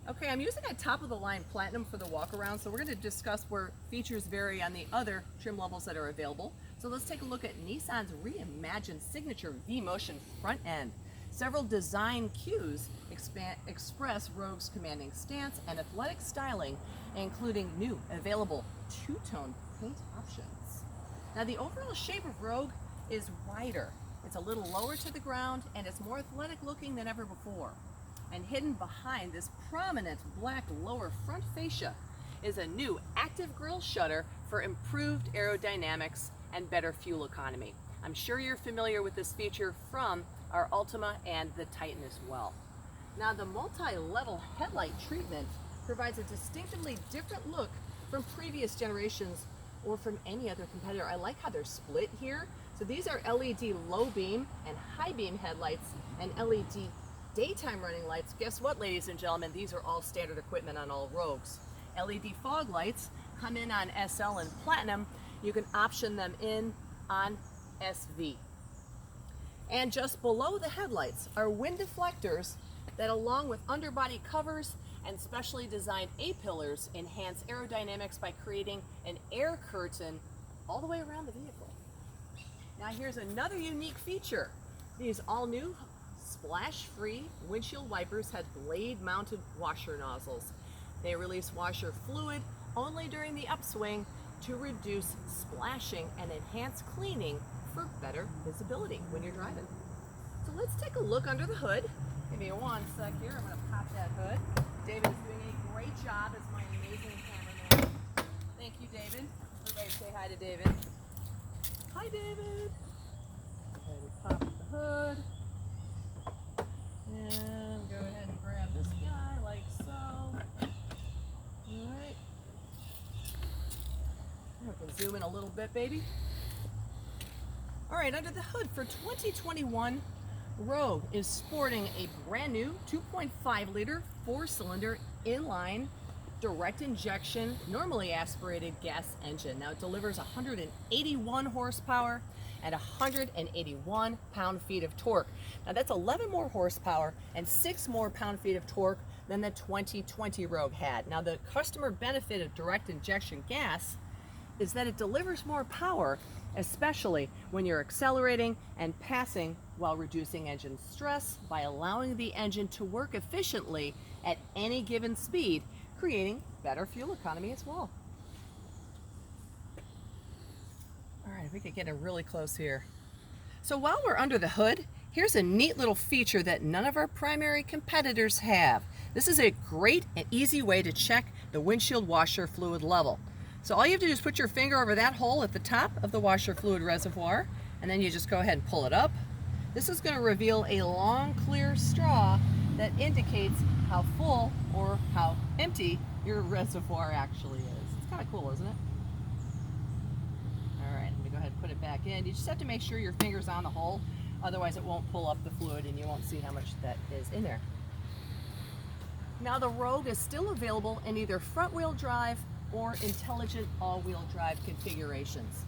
Okay, I'm using a top-of-the-line Platinum for the walk-around, so we're going to discuss where features vary on the other trim levels that are available. So let's take a look at Nissan's reimagined signature V-Motion front end. Several design cues express Rogue's commanding stance and athletic styling, including new available two-tone paint options. Now the overall shape of Rogue is wider. It's a little lower to the ground and it's more athletic looking than ever before. And hidden behind this prominent black lower front fascia is a new active grille shutter for improved aerodynamics and better fuel economy. I'm sure you're familiar with this feature from our Ultima and the Titan as well. Now the multi-level headlight treatment provides a distinctively different look from previous generations or from any other competitor. I like how they're split here. So these are LED low beam and high beam headlights and LED daytime running lights. Guess what, ladies and gentlemen? These are all standard equipment on all Rogues. LED fog lights come in on SL and Platinum. You can option them in on SV. And just below the headlights are wind deflectors that, along with underbody covers and specially designed A-pillars, enhance aerodynamics by creating an air curtain all the way around the vehicle. Now here's another unique feature. These all-new splash-free windshield wipers have blade-mounted washer nozzles. They release washer fluid only during the upswing to reduce splashing and enhance cleaning for better visibility when you're driving. So let's take a look under the hood. Give me one sec here. I'm going to pop that hood. David's doing a great job as my amazing cameraman. Thank you, David. Everybody say hi to David. Hi, David. Okay, we pop the hood. And go ahead and grab this guy like so. Alright. We can zoom in a little bit, baby. Alright, under the hood for 2021, Rogue is sporting a brand new 2.5 liter 4-cylinder inline direct injection, normally aspirated gas engine. Now it delivers 181 horsepower and 181 pound-feet of torque. Now that's 11 more horsepower and 6 more pound-feet of torque than the 2020 Rogue had. Now the customer benefit of direct injection gas is that it delivers more power, especially when you're accelerating and passing while reducing engine stress by allowing the engine to work efficiently at any given speed, creating better fuel economy as well. All right, we could get in really close here. So while we're under the hood, here's a neat little feature that none of our primary competitors have. This is a great and easy way to check the windshield washer fluid level. So all you have to do is put your finger over that hole at the top of the washer fluid reservoir, and then you just go ahead and pull it up. This is going to reveal a long, clear straw that indicates how full or how empty your reservoir actually is. It's kind of cool, isn't it? All right, let me go ahead and put it back in. You just have to make sure your finger's on the hole, otherwise it won't pull up the fluid and you won't see how much that is in there. Now the Rogue is still available in either front-wheel drive or intelligent all-wheel drive configurations.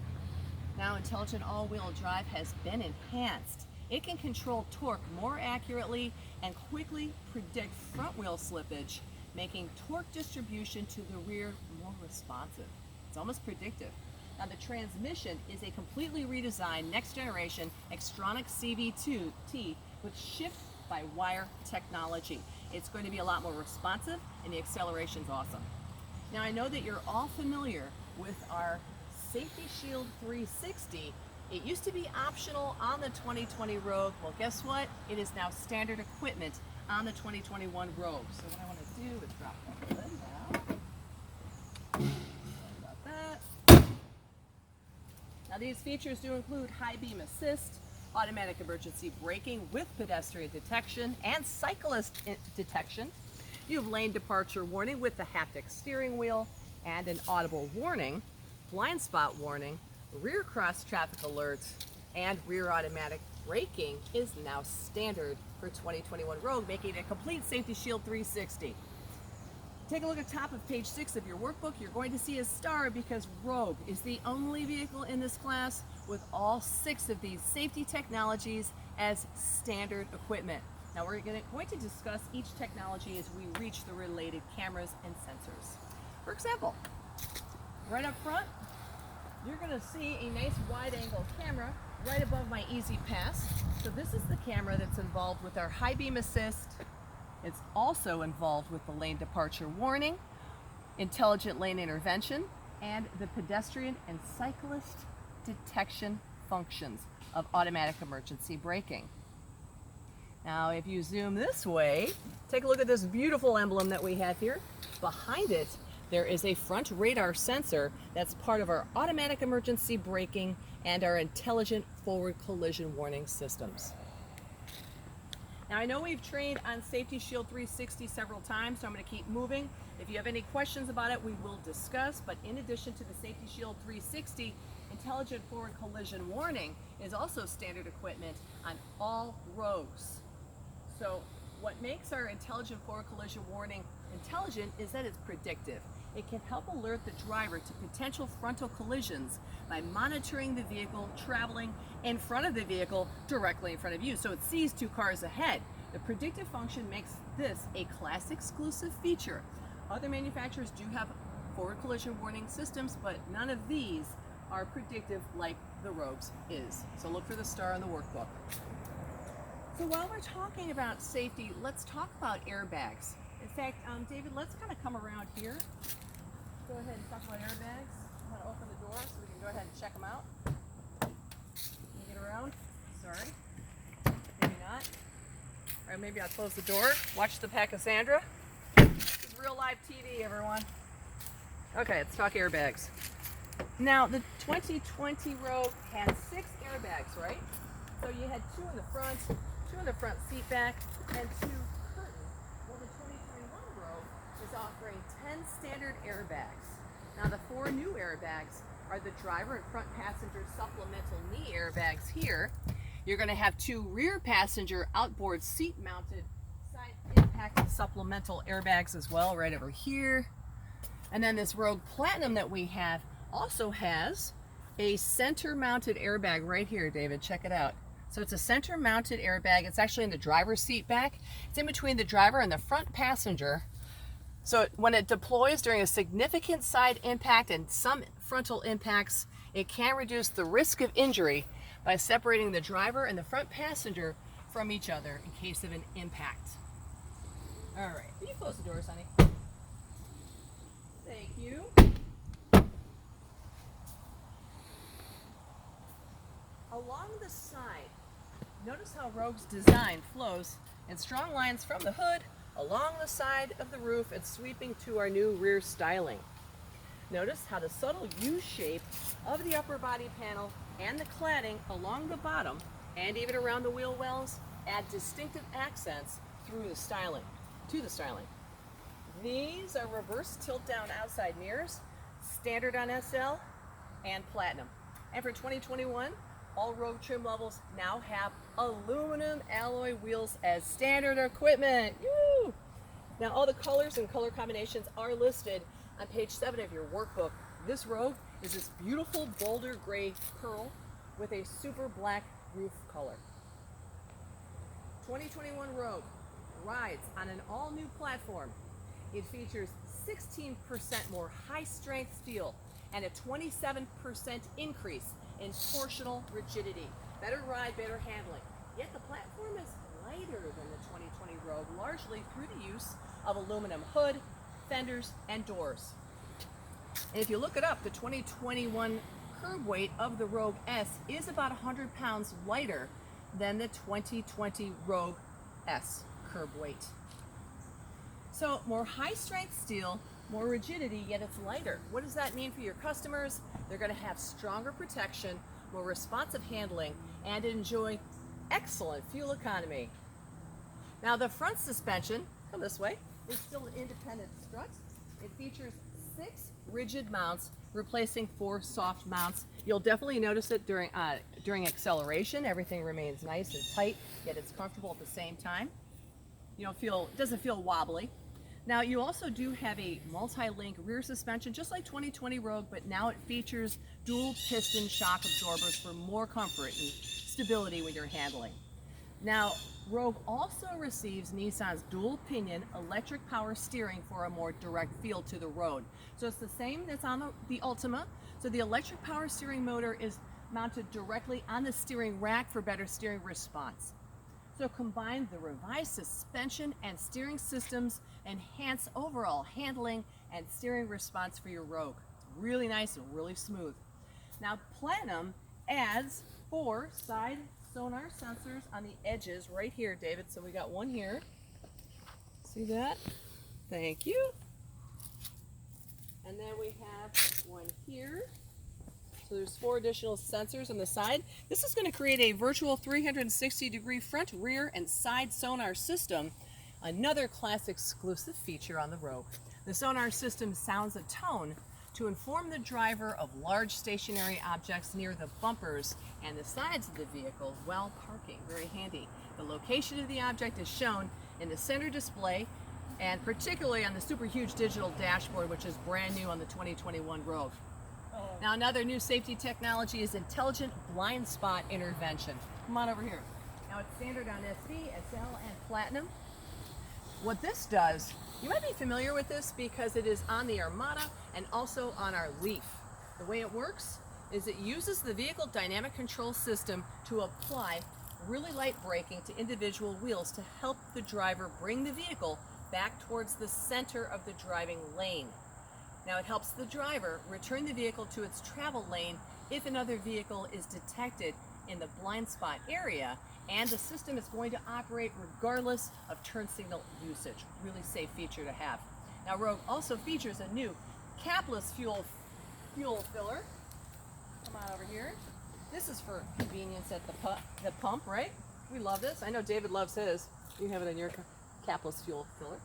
Now intelligent all-wheel drive has been enhanced. It can control torque more accurately and quickly predict front wheel slippage, making torque distribution to the rear more responsive. It's almost predictive. Now the transmission is a completely redesigned next generation Xtronic CV2T with shift-by-wire technology. It's going to be a lot more responsive and the acceleration's awesome. Now I know that you're all familiar with our Safety Shield 360. It used to be optional on the 2020 Rogue. Well, guess what? It is now standard equipment on the 2021 Rogue. So what I want to do is drop that hood now. Sorry about that. Now these features do include high beam assist, automatic emergency braking with pedestrian detection and cyclist detection. You have lane departure warning with the haptic steering wheel and an audible warning, blind spot warning, rear cross traffic alerts, and rear automatic braking is now standard for 2021 Rogue, making it a complete Safety Shield 360. Take a look at the top of page 6 of your workbook. You're going to see a star because Rogue is the only vehicle in this class with all 6 of these safety technologies as standard equipment. Now Now we're going to discuss each technology as we reach the related cameras and sensors. For example, right up front, you're going to see a nice wide-angle camera right above my Easy Pass. So this is the camera that's involved with our high beam assist. It's also involved with the lane departure warning, intelligent lane intervention, and the pedestrian and cyclist detection functions of automatic emergency braking. Now if you zoom this way, take a look at this beautiful emblem that we have here. Behind it, there is a front radar sensor that's part of our automatic emergency braking and our intelligent forward collision warning systems. Now I know we've trained on Safety Shield 360 several times, so I'm going to keep moving. If you have any questions about it, we will discuss, but in addition to the Safety Shield 360, intelligent forward collision warning is also standard equipment on all roads. So what makes our intelligent forward collision warning intelligent is that it's predictive. It can help alert the driver to potential frontal collisions by monitoring the vehicle traveling in front of the vehicle directly in front of you. So it sees 2 cars ahead. The predictive function makes this a class exclusive feature. Other manufacturers do have forward collision warning systems, but none of these are predictive like the Rogue's is. So look for the star on the workbook. So while we're talking about safety, let's talk about airbags. In fact, David, let's kind of come around here. Go ahead and talk about airbags. I'm going to open the door so we can go ahead and check them out. Can you get around? Sorry. Maybe not. Or maybe I'll close the door. Watch the Pachysandra. This is real live TV, everyone. Okay, let's talk airbags. Now, the 2020 Rogue had 6 airbags, right? So you had 2 in the front, 2 in the front seat back, and 2 curtain. Well, the 2021 Rogue is offering 10 standard airbags. Now, the 4 new airbags are the driver and front passenger supplemental knee airbags here. You're going to have 2 rear passenger outboard seat mounted side impact supplemental airbags as well, right over here. And then this Rogue Platinum that we have also has a center mounted airbag right here, David. Check it out. So it's a center mounted airbag. It's actually in the driver's seat back. It's in between the driver and the front passenger. So when it deploys during a significant side impact and some frontal impacts, it can reduce the risk of injury by separating the driver and the front passenger from each other in case of an impact. All right, can you close the doors, honey? Thank you. Along the side, notice how Rogue's design flows in strong lines from the hood along the side of the roof and sweeping to our new rear styling. Notice how the subtle U shape of the upper body panel and the cladding along the bottom and even around the wheel wells add distinctive accents through the styling, to the styling. These are reverse tilt down outside mirrors, standard on SL and Platinum. And for 2021, all Rogue trim levels now have aluminum alloy wheels as standard equipment. Woo! Now all the colors and color combinations are listed on page 7 of your workbook. This Rogue is this beautiful boulder gray pearl with a super black roof color. 2021 Rogue rides on an all new platform. It features 16% more high strength steel and a 27% increase in torsional rigidity. Better ride, better handling. Yet the platform is lighter than the 2020 Rogue, largely through the use of aluminum hood, fenders, and doors. And if you look it up, the 2021 curb weight of the Rogue S is about 100 pounds lighter than the 2020 Rogue S curb weight. So more high strength steel, more rigidity, yet it's lighter. What does that mean for your customers? They're going to have stronger protection, more responsive handling, and enjoy excellent fuel economy. Now the front suspension, come this way, is still an independent strut. It features 6 rigid mounts, replacing 4 soft mounts. You'll definitely notice it during acceleration. Everything remains nice and tight, yet it's comfortable at the same time. You don't feel, it doesn't feel wobbly. Now you also do have a multi-link rear suspension, just like 2020 Rogue, but now it features dual piston shock absorbers for more comfort and stability when you're handling. Now, Rogue also receives Nissan's dual pinion electric power steering for a more direct feel to the road. So it's the same that's on the Ultima. So the electric power steering motor is mounted directly on the steering rack for better steering response. So combine the revised suspension and steering systems, enhance overall handling and steering response for your Rogue. Really nice and really smooth. Now Platinum adds 4 side sonar sensors on the edges right here, David. So we got one here. See that? Thank you. And then we have one here. So there's 4 additional sensors on the side. This is going to create a virtual 360-degree front, rear, and side sonar system. Another class exclusive feature on the Rogue. The sonar system sounds a tone to inform the driver of large stationary objects near the bumpers and the sides of the vehicle while parking. Very handy. The location of the object is shown in the center display and particularly on the super huge digital dashboard, which is brand new on the 2021 Rogue. Now another new safety technology is intelligent blind spot intervention. Come on over here. Now it's standard on SV, SL, and Platinum. What this does, you might be familiar with this because it is on the Armada and also on our Leaf. The way it works is it uses the vehicle dynamic control system to apply really light braking to individual wheels to help the driver bring the vehicle back towards the center of the driving lane. Now it helps the driver return the vehicle to its travel lane if another vehicle is detected in the blind spot area, and the system is going to operate regardless of turn signal usage. Really safe feature to have. Now Rogue also features a new capless fuel filler. Come on over here. This is for convenience at the pump, right? We love this. I know David loves his. You have it in your capless fuel filler.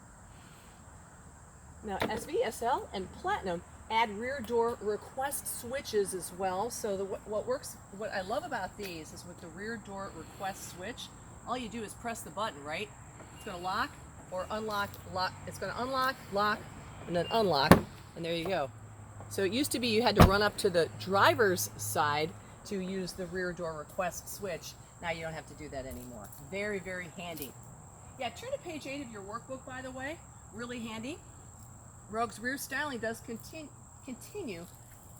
Now SV, SL, and Platinum add rear door request switches as well. So what I love about these is with the rear door request switch, all you do is press the button, right? It's going to lock or unlock, lock. It's going to unlock, lock, and then unlock, and there you go. So it used to be you had to run up to the driver's side to use the rear door request switch. Now you don't have to do that anymore. Very, very handy. Yeah, turn to page 8 of your workbook, by the way. Really handy. Rogue's rear styling does continue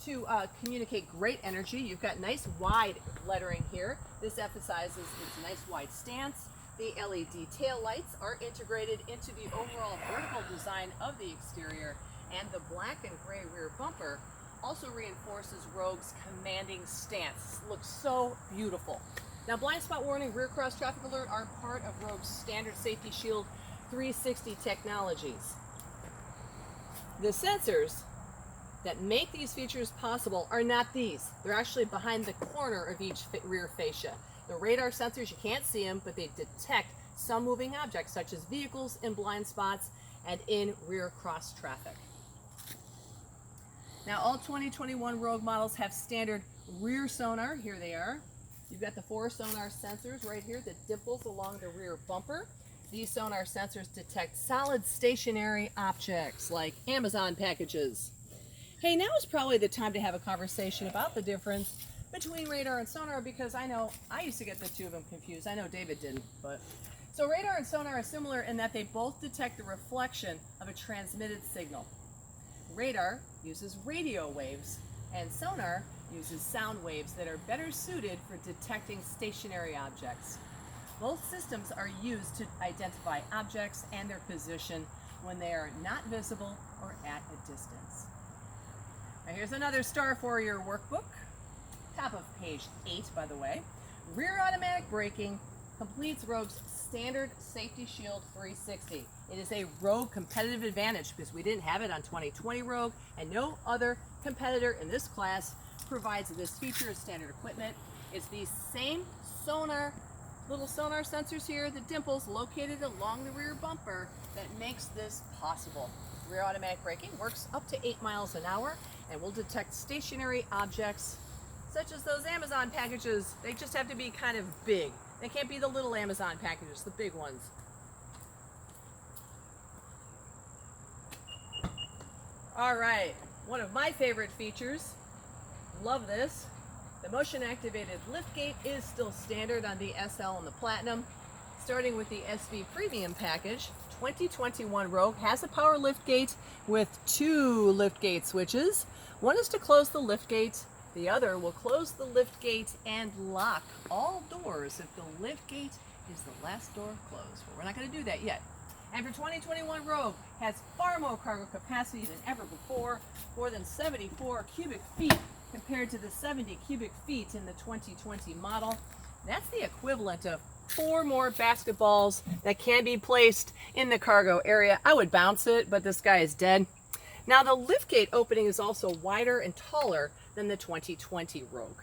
to communicate great energy. You've got nice wide lettering here. This emphasizes its nice wide stance. The LED tail lights are integrated into the overall vertical design of the exterior, and the black and gray rear bumper also reinforces Rogue's commanding stance. It looks so beautiful. Now, blind spot warning, rear cross traffic alert are part of Rogue's standard Safety Shield 360 technologies. The sensors that make these features possible are not these. They're actually behind the corner of each rear fascia. The radar sensors, you can't see them, but they detect some moving objects such as vehicles in blind spots and in rear cross traffic. Now all 2021 Rogue models have standard rear sonar. Here they are. You've got the 4 sonar sensors right here, the dimples along the rear bumper. These sonar sensors detect solid stationary objects like Amazon packages. Hey, now is probably the time to have a conversation about the difference between radar and sonar, because I know I used to get the two of them confused. I know David didn't, but. So radar and sonar are similar in that they both detect the reflection of a transmitted signal. Radar uses radio waves, and sonar uses sound waves that are better suited for detecting stationary objects. Both systems are used to identify objects and their position when they are not visible or at a distance. Now here's another star for your workbook. Top of page 8, by the way. Rear automatic braking completes Rogue's standard Safety Shield 360. It is a Rogue competitive advantage because we didn't have it on 2020 Rogue, and no other competitor in this class provides this feature as standard equipment. It's these same little sonar sensors here, the dimples located along the rear bumper, that makes this possible. Rear automatic braking works up to 8 miles an hour and will detect stationary objects such as those Amazon packages. They just have to be kind of big. They can't be the little Amazon packages, the big ones. All right, one of my favorite features, love this. The motion activated liftgate is still standard on the SL and the Platinum. Starting with the SV Premium Package, 2021 Rogue has a power lift gate with 2 lift gate switches. One is to close the lift gate, the other will close the lift gate and lock all doors if the lift gate is the last door closed. But we're not going to do that yet. And for 2021 Rogue has far more cargo capacity than ever before, more than 74 cubic feet compared to the 70 cubic feet in the 2020 model. That's the equivalent of 4 more basketballs that can be placed in the cargo area. I would bounce it, but this guy is dead. Now the liftgate opening is also wider and taller than the 2020 Rogue.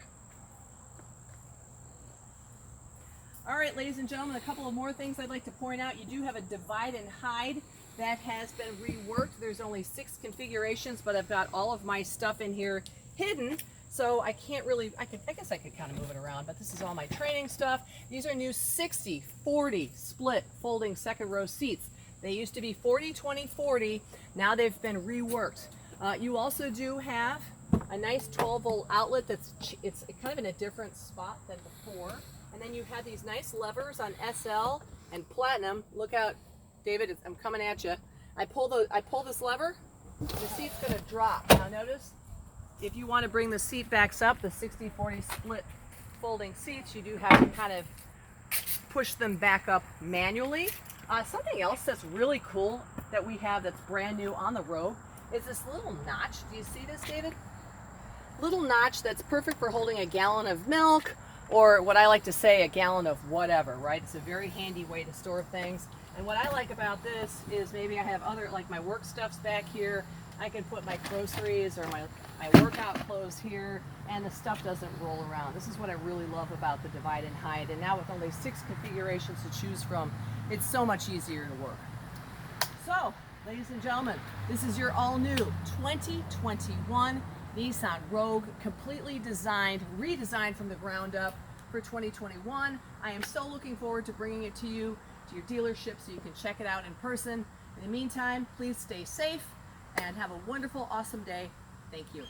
All right, ladies and gentlemen, a couple of more things I'd like to point out. You do have a divide and hide that has been reworked. There's only 6 configurations, but I've got all of my stuff in here hidden. So I can't really, I guess I could kind of move it around, but this is all my training stuff. These are new 60-40 split folding second row seats. They used to be 40-20-40. Now they've been reworked. You also do have a nice 12-volt outlet it's kind of in a different spot than before. And then you have these nice levers on SL and Platinum. Look out, David, I'm coming at you. I pull this lever, the seat's gonna drop. Now notice, if you want to bring the seat backs up, the 60-40 split folding seats, you do have to kind of push them back up manually. Something else that's really cool that we have that's brand new on the Rogue is this little notch. Do you see this, David? Little notch that's perfect for holding a gallon of milk, or what I like to say, a gallon of whatever, right? It's a very handy way to store things. And what I like about this is maybe I have other, like my work stuff's back here. I can put my groceries or my workout clothes here, and the stuff doesn't roll around. This is what I really love about the divide and hide. And now with only 6 configurations to choose from, it's so much easier to work. So, ladies and gentlemen, this is your all-new 2021 Nissan Rogue, completely redesigned from the ground up for 2021. I am so looking forward to bringing it to you, to your dealership, so you can check it out in person. In the meantime, please stay safe and have a wonderful, awesome day. Thank you.